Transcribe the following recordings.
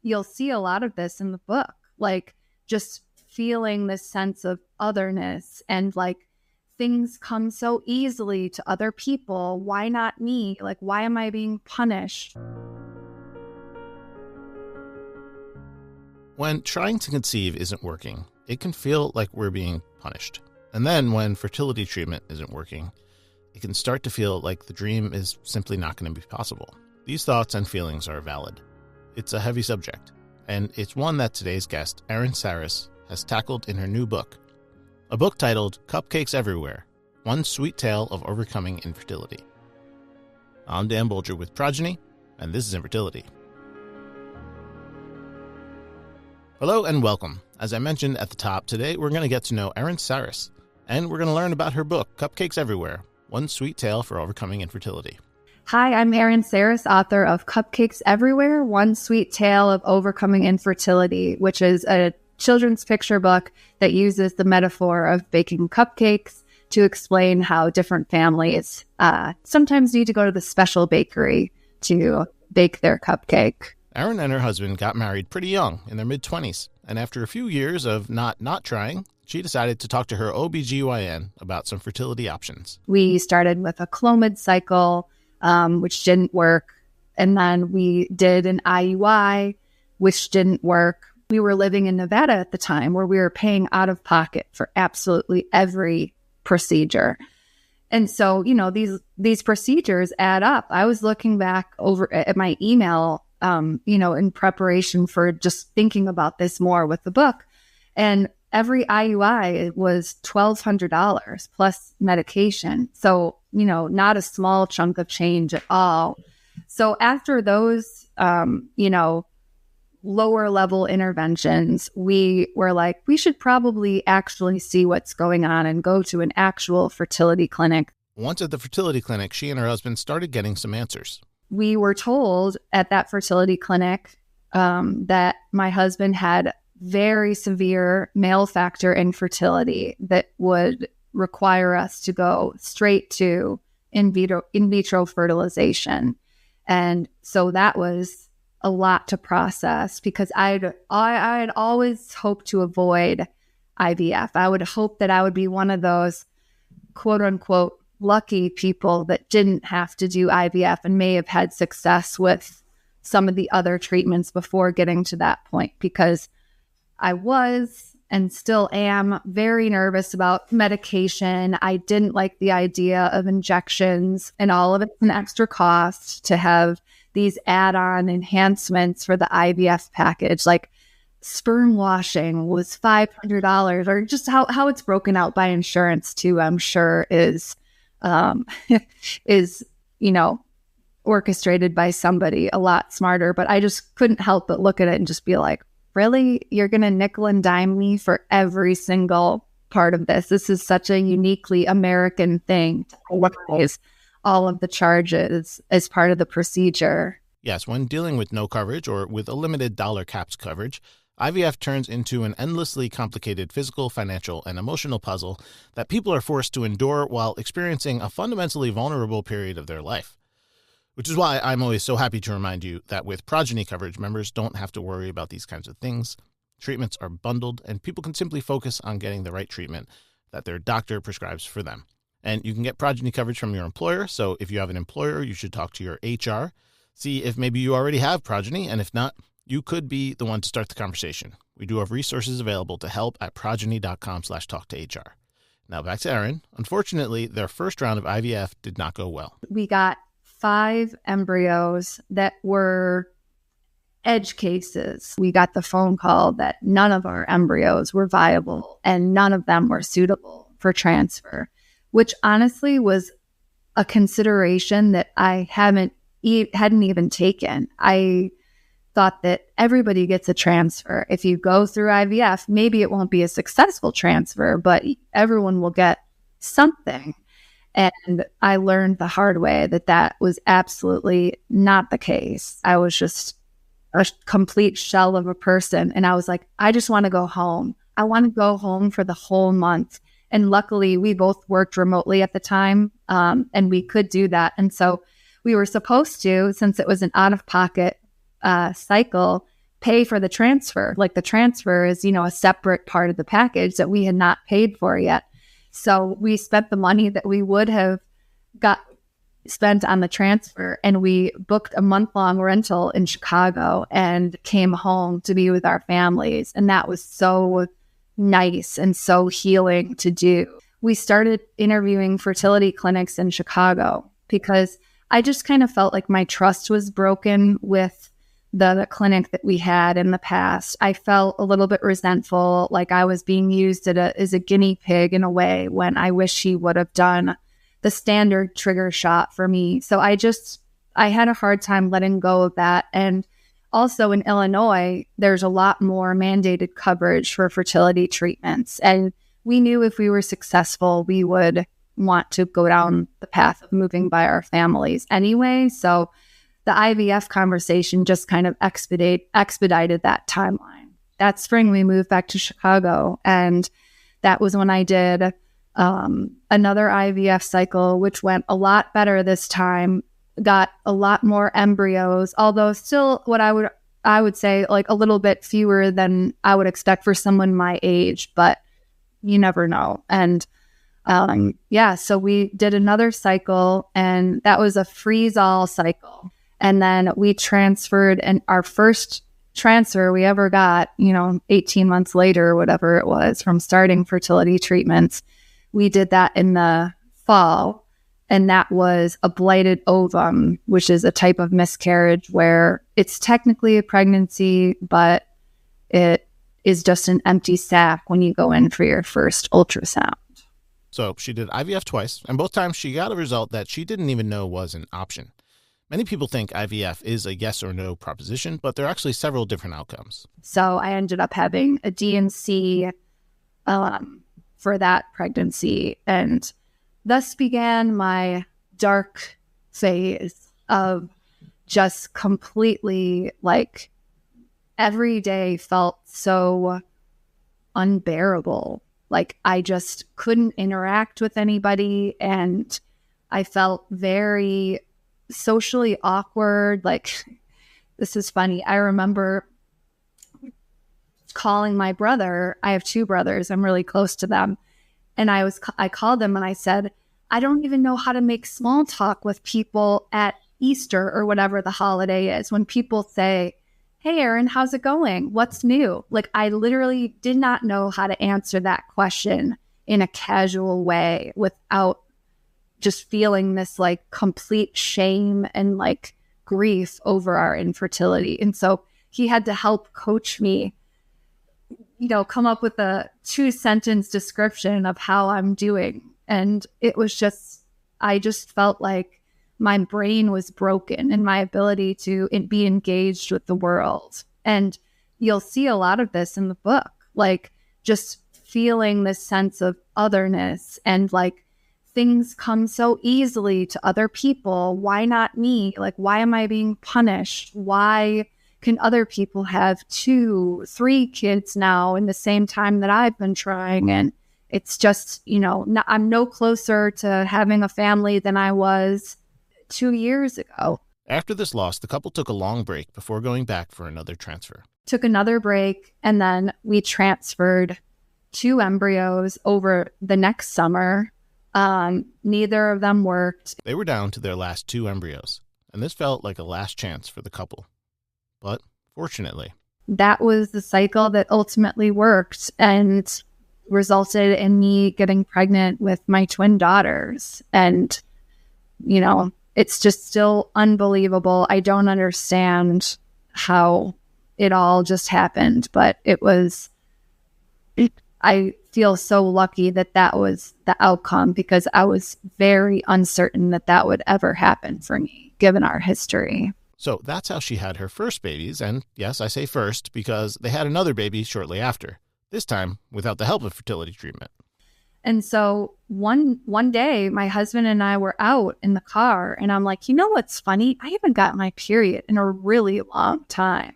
you'll see a lot of this in the book, like just feeling this sense of otherness and like things come so easily to other people. Why not me? Like, why am I being punished? When trying to conceive isn't working, it can feel like we're being punished. And then when fertility treatment isn't working, it can start to feel like the dream is simply not going to be possible. These thoughts and feelings are valid. It's a heavy subject, and it's one that today's guest, Erin Sarris, has tackled in her new book, a book titled Cupcakes Everywhere, One Sweet Tale of Overcoming Infertility. I'm Dan Bulger with Progyny, and this is Infertility. Hello and welcome. As I mentioned at the top, today we're going to get to know Erin Sarris, and we're going to learn about her book, Cupcakes Everywhere, One Sweet Tale for Overcoming Infertility. Hi, I'm Erin Sarris, author of Cupcakes Everywhere, One Sweet Tale of Overcoming Infertility, which is a children's picture book that uses the metaphor of baking cupcakes to explain how different families sometimes need to go to the special bakery to bake their cupcake. Erin and her husband got married pretty young, in their mid-20s, and after a few years of not trying, she decided to talk to her OBGYN about some fertility options. We started with a Clomid cycle, which didn't work, and then we did an IUI, which didn't work. We were living in Nevada at the time where we were paying out of pocket for absolutely every procedure. And so, you know, these procedures add up. I was looking back over at my email in preparation for just thinking about this more with the book. And every IUI was $1,200 plus medication. So, you know, not a small chunk of change at all. So after those, lower level interventions, we were like, we should probably actually see what's going on and go to an actual fertility clinic. Once at the fertility clinic, she and her husband started getting some answers. We were told at that fertility clinic that my husband had very severe male factor infertility that would require us to go straight to in vitro fertilization. And so that was a lot to process because I'd always hoped to avoid IVF. I would hope that I would be one of those quote unquote lucky people that didn't have to do IVF and may have had success with some of the other treatments before getting to that point, because I was and still am very nervous about medication. I didn't like the idea of injections, and all of it's an extra cost to have these add-on enhancements for the IVF package. Like sperm washing was $500, or just how it's broken out by insurance too, I'm sure is orchestrated by somebody a lot smarter. But I just couldn't help but look at it and just be like, really? You're going to nickel and dime me for every single part of this? This is such a uniquely American thing to organize all of the charges as part of the procedure. Yes, when dealing with no coverage or with a limited dollar caps coverage, IVF turns into an endlessly complicated physical, financial, and emotional puzzle that people are forced to endure while experiencing a fundamentally vulnerable period of their life. Which is why I'm always so happy to remind you that with Progyny coverage, members don't have to worry about these kinds of things. Treatments are bundled, and people can simply focus on getting the right treatment that their doctor prescribes for them. And you can get Progyny coverage from your employer, so if you have an employer, you should talk to your HR, see if maybe you already have Progyny, and if not, you could be the one to start the conversation. We do have resources available to help at progyny.com/talk-to-HR. Now back to Erin. Unfortunately, their first round of IVF did not go well. We got 5 embryos that were edge cases. We got the phone call that none of our embryos were viable and none of them were suitable for transfer, which honestly was a consideration that I hadn't even taken. I thought that everybody gets a transfer. If you go through IVF, maybe it won't be a successful transfer, but everyone will get something. And I learned the hard way that was absolutely not the case. I was just a complete shell of a person. And I was like, I just want to go home. I want to go home for the whole month. And luckily, we both worked remotely at the time, and we could do that. And so we were supposed to, since it was an out-of-pocket cycle, pay for the transfer. Like the transfer is, a separate part of the package that we had not paid for yet. So we spent the money that we would have got spent on the transfer, and we booked a month-long rental in Chicago and came home to be with our families. And that was so nice and so healing to do. We started interviewing fertility clinics in Chicago because I just kind of felt like my trust was broken with the clinic that we had in the past. I felt a little bit resentful, like I was being used as a guinea pig in a way, when I wish he would have done the standard trigger shot for me. So I had a hard time letting go of that. And also in Illinois, there's a lot more mandated coverage for fertility treatments. And we knew if we were successful, we would want to go down the path of moving by our families anyway. So the IVF conversation just kind of expedited that timeline. That spring, we moved back to Chicago, and that was when I did another IVF cycle, which went a lot better this time. Got a lot more embryos, although still what I would say like a little bit fewer than I would expect for someone my age, but you never know. And so we did another cycle, and that was a freeze-all cycle. And then we transferred, and our first transfer we ever got, 18 months later or whatever it was from starting fertility treatments, we did that in the fall. And that was a blighted ovum, which is a type of miscarriage where it's technically a pregnancy, but it is just an empty sac when you go in for your first ultrasound. So she did IVF twice, and both times she got a result that she didn't even know was an option. Many people think IVF is a yes or no proposition, but there are actually several different outcomes. So I ended up having a D&C for that pregnancy, and thus began my dark phase of just completely, like, every day felt so unbearable. Like I just couldn't interact with anybody, and I felt very socially awkward. Like, this is funny. I remember calling my brother. I have two brothers. I'm really close to them. And I called them and I said, I don't even know how to make small talk with people at Easter or whatever the holiday is. When people say, hey, Erin, how's it going? What's new? Like, I literally did not know how to answer that question in a casual way without just feeling this like complete shame and like grief over our infertility. And so he had to help coach me, come up with a 2-sentence description of how I'm doing. And it was I just felt like my brain was broken and my ability to be engaged with the world. And you'll see a lot of this in the book, like just feeling this sense of otherness and like things come so easily to other people. Why not me? Like, why am I being punished? Why can other people have 2, 3 kids now in the same time that I've been trying? And it's just, I'm no closer to having a family than I was 2 years ago. After this loss, the couple took a long break before going back for another transfer. Took another break, and then we transferred 2 embryos over the next summer. Neither of them worked. They were down to their last 2 embryos, and this felt like a last chance for the couple. But fortunately, that was the cycle that ultimately worked and resulted in me getting pregnant with my twin daughters. And, it's just still unbelievable. I don't understand how it all just happened, but I feel so lucky that was the outcome, because I was very uncertain that would ever happen for me, given our history. So that's how she had her first babies. And yes, I say first because they had another baby shortly after, this time without the help of fertility treatment. And so one day, my husband and I were out in the car, and I'm like, what's funny? I haven't gotten my period in a really long time.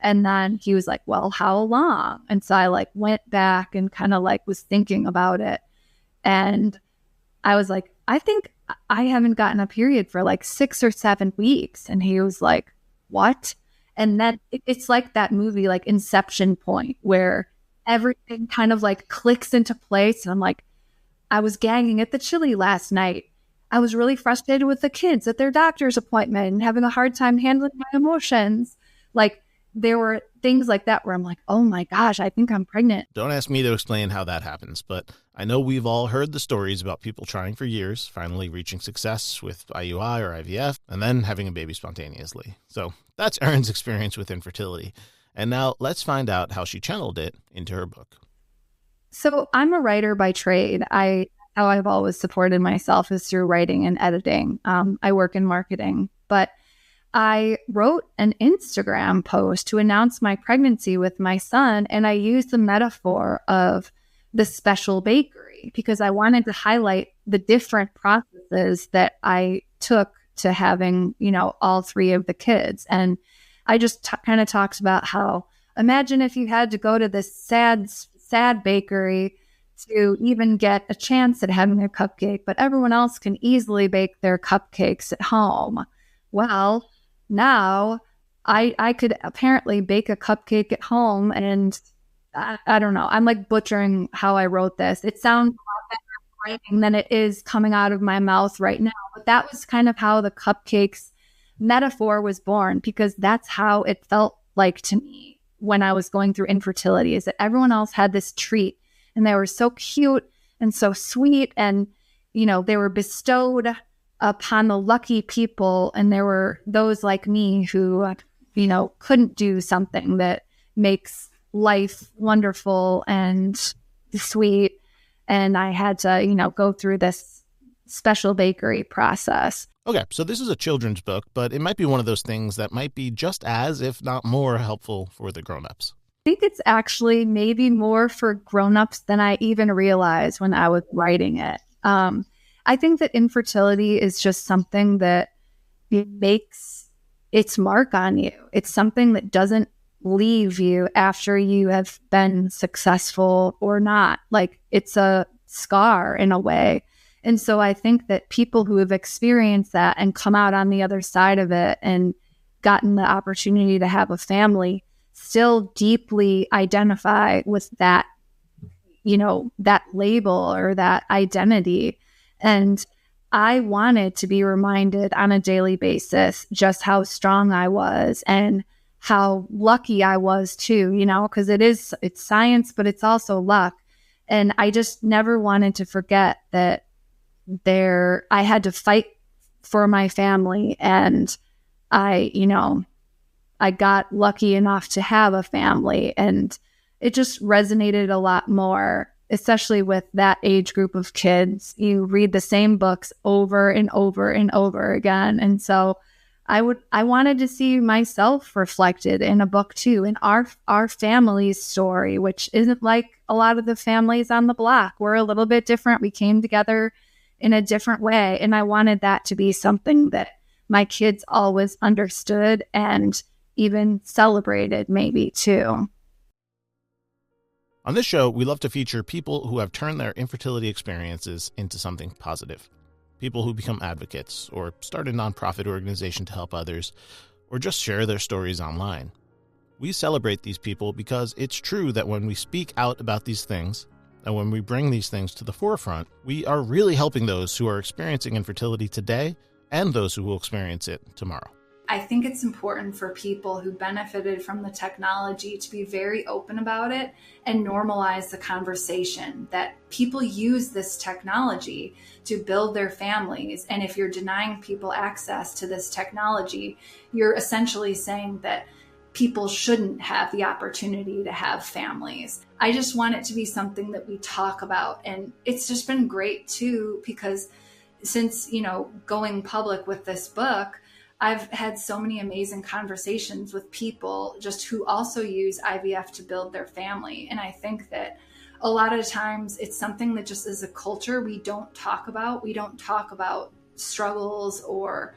And then he was like, well, how long? And so I went back and kind of was thinking about it. And I was like, I think I haven't gotten a period for 6 or 7 weeks. And he was like, what? And then it's like that movie, like Inception Point, where everything kind of like clicks into place. And I'm like, I was gagging at the chili last night. I was really frustrated with the kids at their doctor's appointment and having a hard time handling my emotions. Like, there were things like that where I'm like, oh my gosh, I think I'm pregnant. Don't ask me to explain how that happens, but I know we've all heard the stories about people trying for years, finally reaching success with IUI or IVF, and then having a baby spontaneously. So that's Erin's experience with infertility. And now let's find out how she channeled it into her book. So I'm a writer by trade. How I've always supported myself is through writing and editing. I work in marketing, but I wrote an Instagram post to announce my pregnancy with my son, and I used the metaphor of the special bakery because I wanted to highlight the different processes that I took to having, all three of the kids. And I just kind of talked about how, imagine if you had to go to this sad bakery to even get a chance at having a cupcake, but everyone else can easily bake their cupcakes at home. Well, now I could apparently bake a cupcake at home, and I don't know. I'm like butchering how I wrote this. It sounds a lot better writing than it is coming out of my mouth right now. But that was kind of how the cupcakes metaphor was born, because that's how it felt like to me when I was going through infertility, is that everyone else had this treat and they were so cute and so sweet, and they were bestowed upon the lucky people, and there were those like me who couldn't do something that makes life wonderful and sweet, and I had to go through this special bakery process. Okay, so this is a children's book, but it might be one of those things that might be just as, if not more, helpful for the grown-ups. I think it's actually maybe more for grown-ups than I even realized when I was writing it. I think that infertility is just something that makes its mark on you. It's something that doesn't leave you after you have been successful or not. Like, it's a scar in a way. And so I think that people who have experienced that and come out on the other side of it and gotten the opportunity to have a family still deeply identify with that, that label or that identity. And I wanted to be reminded on a daily basis just how strong I was and how lucky I was too, because it's science, but it's also luck. And I just never wanted to forget that I had to fight for my family, and I got lucky enough to have a family, and it just resonated a lot more, especially with that age group of kids. You read the same books over and over and over again. And so I wanted to see myself reflected in a book too, in our family's story, which isn't like a lot of the families on the block. We're a little bit different. We came together in a different way. And I wanted that to be something that my kids always understood and even celebrated maybe too. On this show, we love to feature people who have turned their infertility experiences into something positive. People who become advocates or start a nonprofit organization to help others, or just share their stories online. We celebrate these people because it's true that when we speak out about these things, and when we bring these things to the forefront, we are really helping those who are experiencing infertility today and those who will experience it tomorrow. I think it's important for people who benefited from the technology to be very open about it and normalize the conversation that people use this technology to build their families. And if you're denying people access to this technology, you're essentially saying that people shouldn't have the opportunity to have families. I just want it to be something that we talk about. And it's just been great too, because since, going public with this book, I've had so many amazing conversations with people just who also use IVF to build their family. And I think that a lot of times it's something that just as a culture, we don't talk about. We don't talk about struggles or,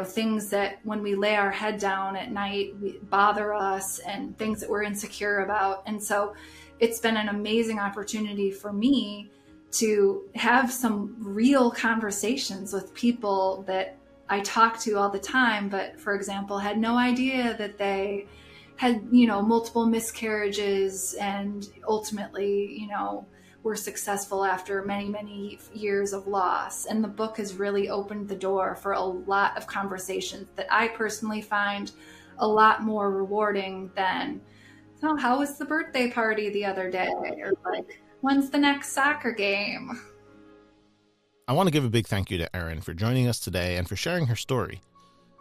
things that when we lay our head down at night, bother us, and things that we're insecure about. And so it's been an amazing opportunity for me to have some real conversations with people that I talk to all the time, but for example, had no idea that they had, you know, multiple miscarriages and ultimately, you know, were successful after many, many years of loss. And the book has really opened the door for a lot of conversations that I personally find a lot more rewarding than, so how was the birthday party the other day? Or like, when's the next soccer game? I want to give a big thank you to Erin for joining us today and for sharing her story.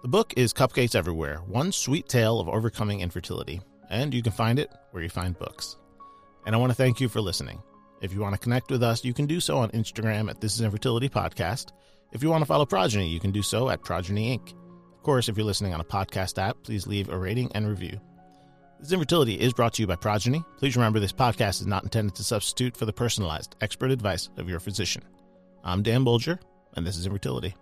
The book is Cupcakes Everywhere, One Sweet Tale of Overcoming Infertility, and you can find it where you find books. And I want to thank you for listening. If you want to connect with us, you can do so on Instagram at This Is Infertility Podcast. If you want to follow Progyny, you can do so at Progyny Inc. Of course, if you're listening on a podcast app, please leave a rating and review. This Is Infertility is brought to you by Progyny. Please remember this podcast is not intended to substitute for the personalized, expert advice of your physician. I'm Dan Bulger, and this is Infertility.